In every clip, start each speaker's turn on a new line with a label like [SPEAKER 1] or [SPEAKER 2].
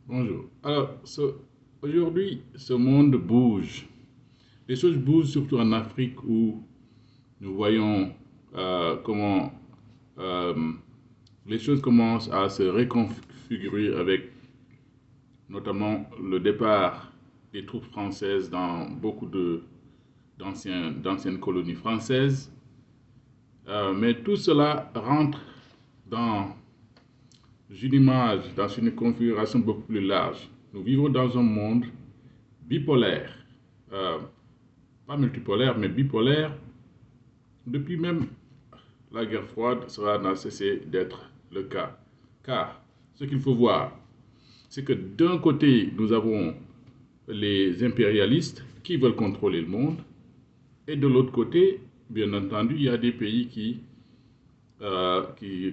[SPEAKER 1] Bonjour. Aujourd'hui, ce monde bouge. Les choses bougent surtout en Afrique où nous voyons comment euh, les choses commencent à se reconfigurer avec notamment le départ des troupes françaises dans beaucoup d'anciennes colonies françaises. Mais tout cela rentre dans une image, dans une configuration beaucoup plus large. Nous vivons dans un monde bipolaire, euh, pas multipolaire, mais bipolaire. Depuis même la guerre froide, cela n'a cessé d'être le cas. Car ce qu'il faut voir, c'est que d'un côté, nous avons les impérialistes qui veulent contrôler le monde, et de l'autre côté, bien entendu, il y a des pays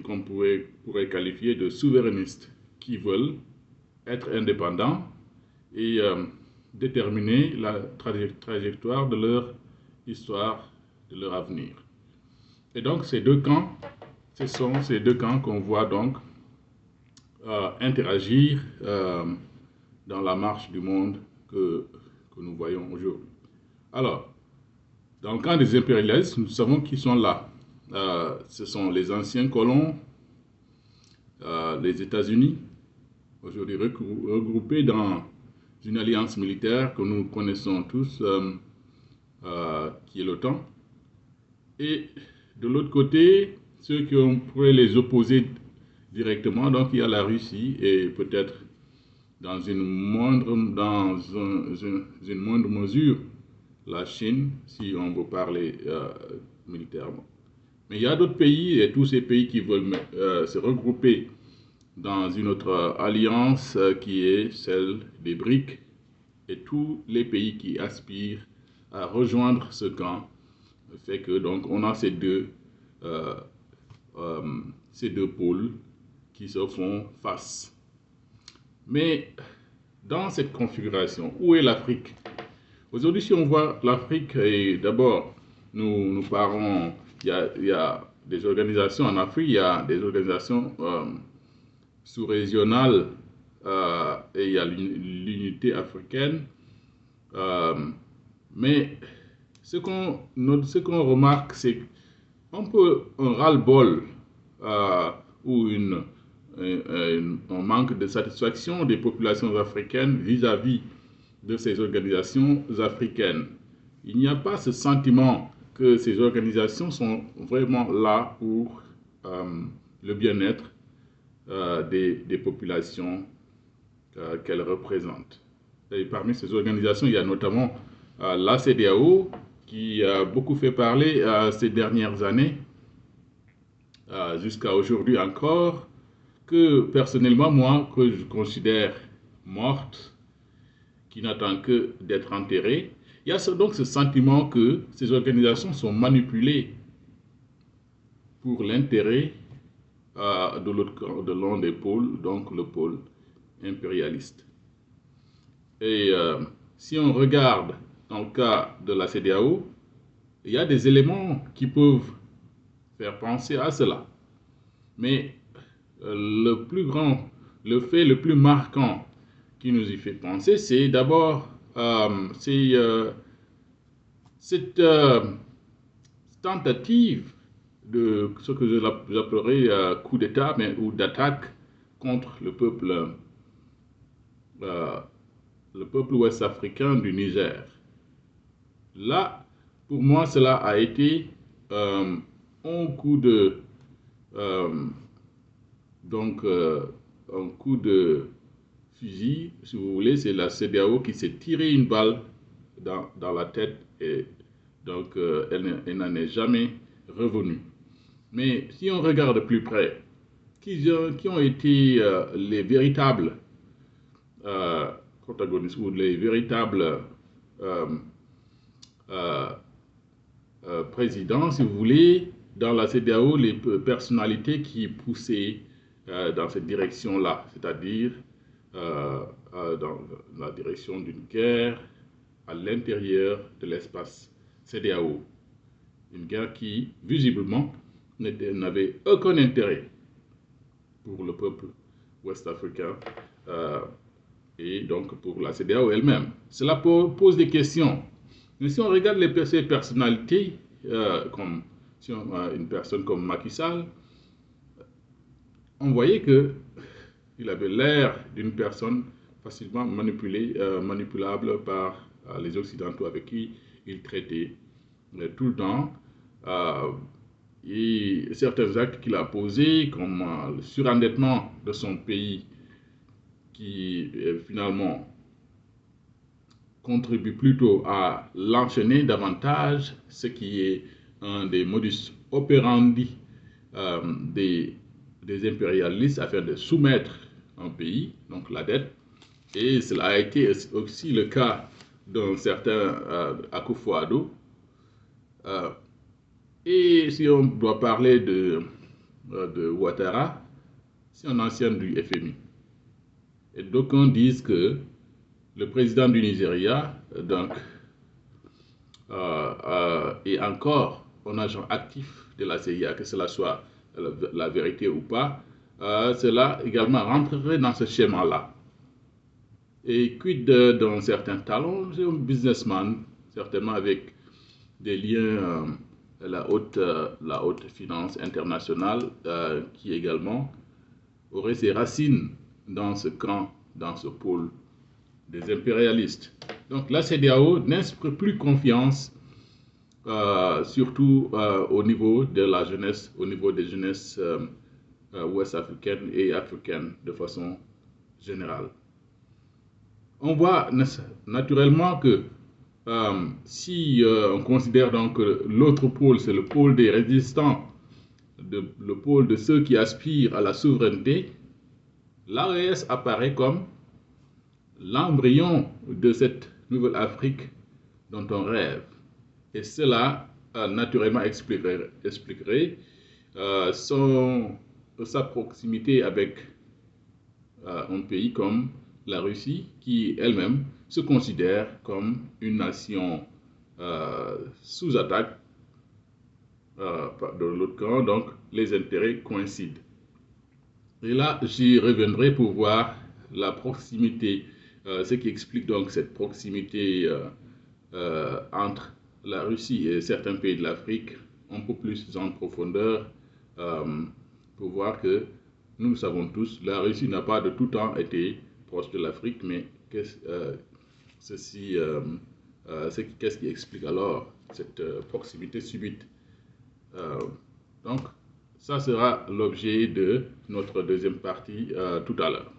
[SPEAKER 1] qu'on pourrait qualifier de souverainistes, qui veulent être indépendants et déterminer la trajectoire de leur histoire, de leur avenir. Et donc ces deux camps, ce sont ces deux camps qu'on voit donc interagir dans la marche du monde que nous voyons aujourd'hui. Alors, dans le camp des impérialistes, nous savons qu'ils sont là. Ce sont les anciens colons, les États-Unis, aujourd'hui regroupés dans une alliance militaire que nous connaissons tous, qui est l'OTAN. Et de l'autre côté, ceux qui pourraient les opposer directement, donc il y a la Russie et peut-être une moindre mesure la Chine, si on veut parler militairement. Mais il y a d'autres pays, et tous ces pays qui veulent se regrouper dans une autre alliance qui est celle des BRICS, et tous les pays qui aspirent à rejoindre ce camp fait que donc on a euh, euh, ces deux pôles qui se font face. Mais dans cette configuration, où est l'Afrique? Aujourd'hui, si on voit l'Afrique, et d'abord, nous parlons, il y a des organisations en Afrique, il y a des organisations sous-régionales et il y a l'unité africaine. Euh, mais ce qu'on remarque, c'est un peu un ras-le-bol euh, ou un manque de satisfaction des populations africaines vis-à-vis de ces organisations africaines. Il n'y a pas ce sentiment que ces organisations sont vraiment là pour le bien-être des populations qu'elles représentent. Et parmi ces organisations, il y a notamment la CEDEAO qui a beaucoup fait parler ces dernières années, jusqu'à aujourd'hui encore, que personnellement, moi, que je considère morte, qui n'attend que d'être enterrée. Il y a donc ce sentiment que ces organisations sont manipulées pour l'intérêt de l'un des pôles, donc le pôle impérialiste. Et si on regarde dans le cas de la CEDEAO, il y a des éléments qui peuvent faire penser à cela. Mais le fait le plus marquant qui nous y fait penser, c'est d'abord cette tentative de ce que j'appellerais coup d'État ou d'attaque contre euh, le peuple ouest-africain du Niger. Là, pour moi, cela a été un coup euh, donc un coup de fusil, si vous voulez. C'est la CEDEAO qui s'est tiré une balle dans la tête et donc elle n'en est jamais revenue. Mais si on regarde de plus près, qui ont été les véritables euh, protagonistes ou les véritables euh, euh, présidents, si vous voulez, dans la CEDEAO, les personnalités qui poussaient dans cette direction-là, c'est-à-dire dans la direction d'une guerre à l'intérieur de l'espace CEDEAO. Une guerre qui, visiblement, n'avait aucun intérêt pour le peuple ouest-africain. Euh, et donc pour la CEDEAO elle-même. Cela pose des questions. Mais si on regarde ces personnalités, comme si on a une personne comme Macky Sall, on voyait qu'il avait l'air d'une personne facilement manipulable par les Occidentaux avec qui il traitait tout le temps. Euh, et certains actes qu'il a posés, comme le surendettement de son pays, qui finalement contribue plutôt à l'enchaîner davantage, ce qui est un des modus operandi euh, des, des impérialistes afin de soumettre un pays, donc la dette. Et cela a été aussi le cas d'un certain Akufo-Addo. Euh, et si on doit parler de Ouattara, c'est un ancien du FMI. Et d'aucuns disent que le président du Nigeria, donc, est encore un agent actif de la CIA, que cela soit la vérité ou pas, cela également rentrerait dans ce schéma-là. Et quid d'un certain talent, c'est un businessman, certainement avec des liens à la haute finance internationale, qui également aurait ses racines dans ce camp, dans ce pôle des impérialistes. Donc la CEDEAO n'inspire plus confiance, surtout au niveau de la jeunesse, au niveau des jeunesses ouest-africaines et africaines de façon générale. On voit naturellement que si on considère donc que l'autre pôle, c'est le pôle des résistants, le pôle de ceux qui aspirent à la souveraineté, l'AES apparaît comme l'embryon de cette nouvelle Afrique dont on rêve. Et cela naturellement expliquerait sa proximité avec un pays comme la Russie, qui elle-même se considère comme une nation sous attaque de l'autre camp, donc les intérêts coïncident. Et là, j'y reviendrai pour voir la proximité, ce qui explique donc cette proximité entre la Russie et certains pays de l'Afrique, un peu plus en profondeur, pour voir que nous savons tous, la Russie n'a pas de tout temps été proche de l'Afrique, mais qu'est-ce qui explique alors cette proximité subite? Donc, ça sera l'objet de notre deuxième partie tout à l'heure.